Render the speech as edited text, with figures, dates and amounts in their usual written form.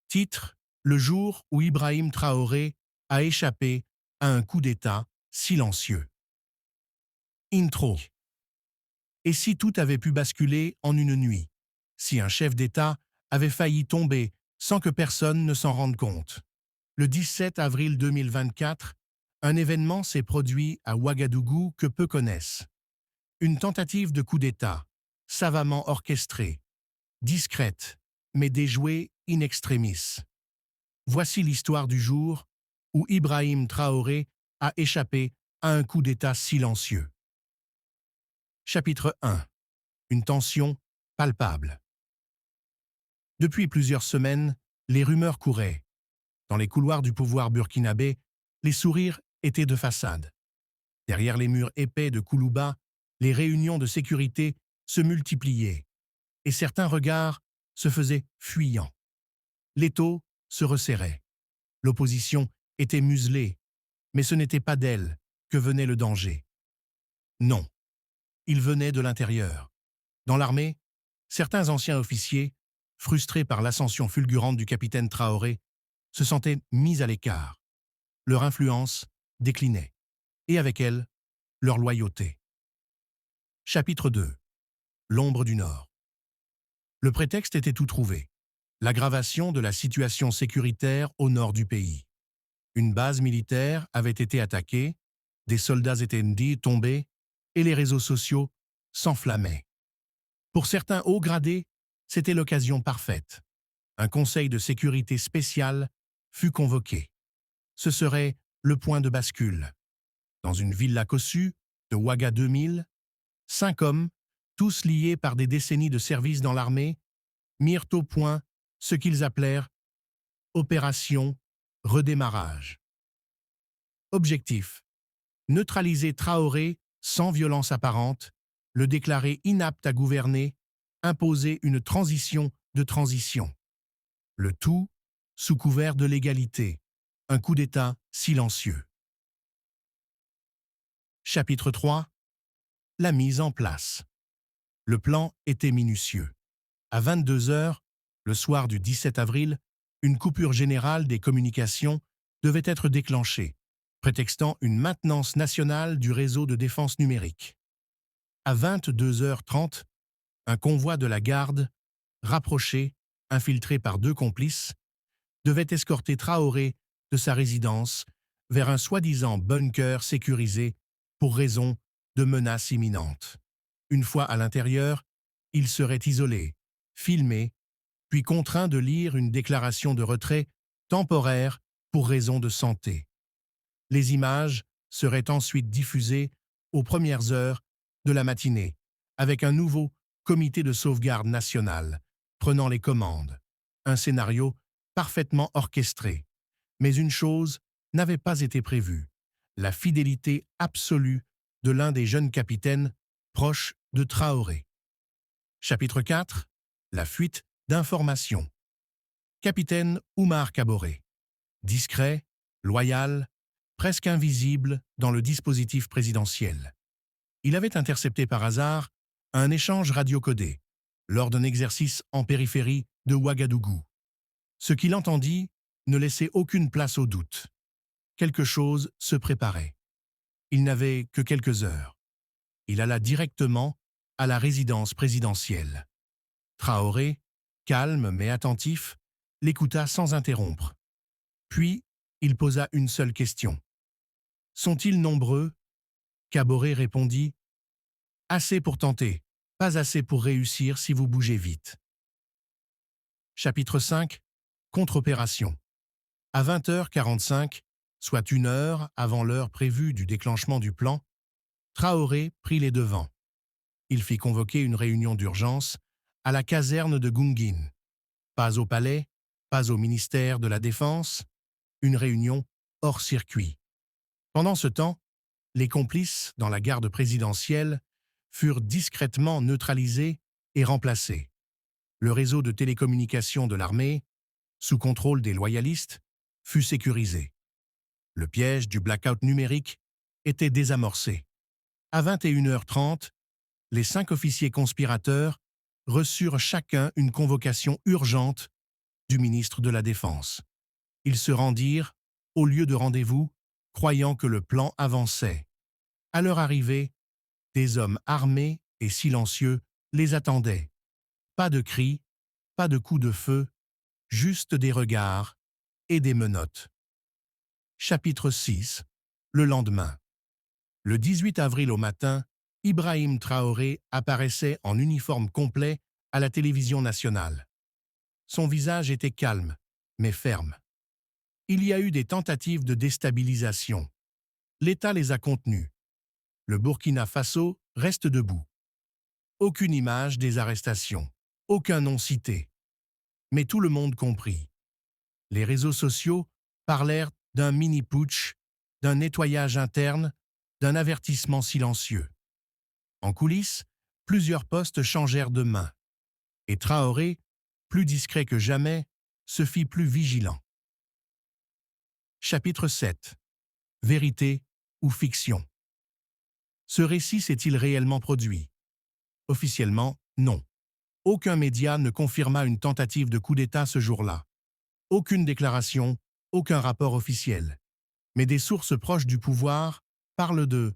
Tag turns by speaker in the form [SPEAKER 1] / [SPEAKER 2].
[SPEAKER 1] Titre: Le jour où Ibrahim Traoré a échappé à un coup d'État silencieux. Intro. Et si tout avait pu basculer en une nuit? Si un chef d'État avait failli tomber sans que personne ne s'en rende compte? Le 17 avril 2024, un événement s'est produit à Ouagadougou que peu connaissent. Une tentative de coup d'État, savamment orchestrée, discrète, mais déjouée in extremis. Voici l'histoire du jour où Ibrahim Traoré a échappé à un coup d'État silencieux. Chapitre 1. Une tension palpable. Depuis plusieurs semaines, les rumeurs couraient. Dans les couloirs du pouvoir burkinabé, les sourires étaient de façade. Derrière les murs épais de Koulouba, les réunions de sécurité se multipliaient, et certains regards se faisaient fuyants. L'étau se resserrait. L'opposition était muselée, mais ce n'était pas d'elle que venait le danger. Non, il venait de l'intérieur. Dans l'armée, certains anciens officiers, frustrés par l'ascension fulgurante du capitaine Traoré, se sentaient mis à l'écart. Leur influence déclinait, et avec elle, leur loyauté. Chapitre 2. L'ombre du Nord. Le prétexte était tout trouvé. L'aggravation de la situation sécuritaire au nord du pays. Une base militaire avait été attaquée, des soldats étaient tombés, et les réseaux sociaux s'enflammaient. Pour certains hauts gradés, c'était l'occasion parfaite. Un conseil de sécurité spécial fut convoqué. Ce serait le point de bascule. Dans une villa cossue de Ouaga 2000, 5 hommes, tous liés par des décennies de service dans l'armée, mirent au point ce qu'ils appelèrent Opération Redémarrage. Objectif: neutraliser Traoré sans violence apparente, le déclarer inapte à gouverner, imposer une transition de transition. Le tout sous couvert de légalité, un coup d'État silencieux. Chapitre 3. La mise en place. Le plan était minutieux. À 22 heures, le soir du 17 avril, une coupure générale des communications devait être déclenchée, prétextant une maintenance nationale du réseau de défense numérique. À 22h30, un convoi de la garde, rapproché, infiltré par 2 complices, devait escorter Traoré de sa résidence vers un soi-disant bunker sécurisé pour raison de menace imminente. Une fois à l'intérieur, il serait isolé, filmé, puis contraint de lire une déclaration de retrait temporaire pour raison de santé. Les images seraient ensuite diffusées aux premières heures de la matinée, avec un nouveau comité de sauvegarde national prenant les commandes. Un scénario parfaitement orchestré. Mais une chose n'avait pas été prévue: la fidélité absolue de l'un des jeunes capitaines proches de Traoré. Chapitre 4. La fuite d'informations. Capitaine Oumar Kaboré. Discret, loyal, presque invisible dans le dispositif présidentiel. Il avait intercepté par hasard un échange radiocodé lors d'un exercice en périphérie de Ouagadougou. Ce qu'il entendit ne laissait aucune place au doute. Quelque chose se préparait. Il n'avait que quelques heures. Il alla directement à la résidence présidentielle. Traoré, calme mais attentif, l'écouta sans interrompre. Puis, il posa une seule question. « Sont-ils nombreux ?» Kaboré répondit « Assez pour tenter, pas assez pour réussir si vous bougez vite. » Chapitre 5. Contre-opération. À 20h45, soit 1 heure avant l'heure prévue du déclenchement du plan, Traoré prit les devants. Il fit convoquer une réunion d'urgence à la caserne de Gungin. Pas au palais, pas au ministère de la Défense, une réunion hors circuit. Pendant ce temps, les complices dans la garde présidentielle furent discrètement neutralisés et remplacés. Le réseau de télécommunications de l'armée, sous contrôle des loyalistes, fut sécurisé. Le piège du blackout numérique était désamorcé. À 21h30, les 5 officiers conspirateurs reçurent chacun une convocation urgente du ministre de la Défense. Ils se rendirent, au lieu de rendez-vous, croyant que le plan avançait. À leur arrivée, des hommes armés et silencieux les attendaient. Pas de cris, pas de coups de feu, juste des regards et des menottes. Chapitre 6. Le lendemain. Le 18 avril au matin, Ibrahim Traoré apparaissait en uniforme complet à la télévision nationale. Son visage était calme, mais ferme. Il y a eu des tentatives de déstabilisation. L'État les a contenues. Le Burkina Faso reste debout. Aucune image des arrestations, aucun nom cité. Mais tout le monde comprit. Les réseaux sociaux parlèrent d'un mini-putsch, d'un nettoyage interne, d'un avertissement silencieux. En coulisses, plusieurs postes changèrent de main. Et Traoré, plus discret que jamais, se fit plus vigilant. Chapitre 7. Vérité ou fiction? Ce récit s'est-il réellement produit? Officiellement, non. Aucun média ne confirma une tentative de coup d'État ce jour-là. Aucune déclaration, aucun rapport officiel. Mais des sources proches du pouvoir parlent de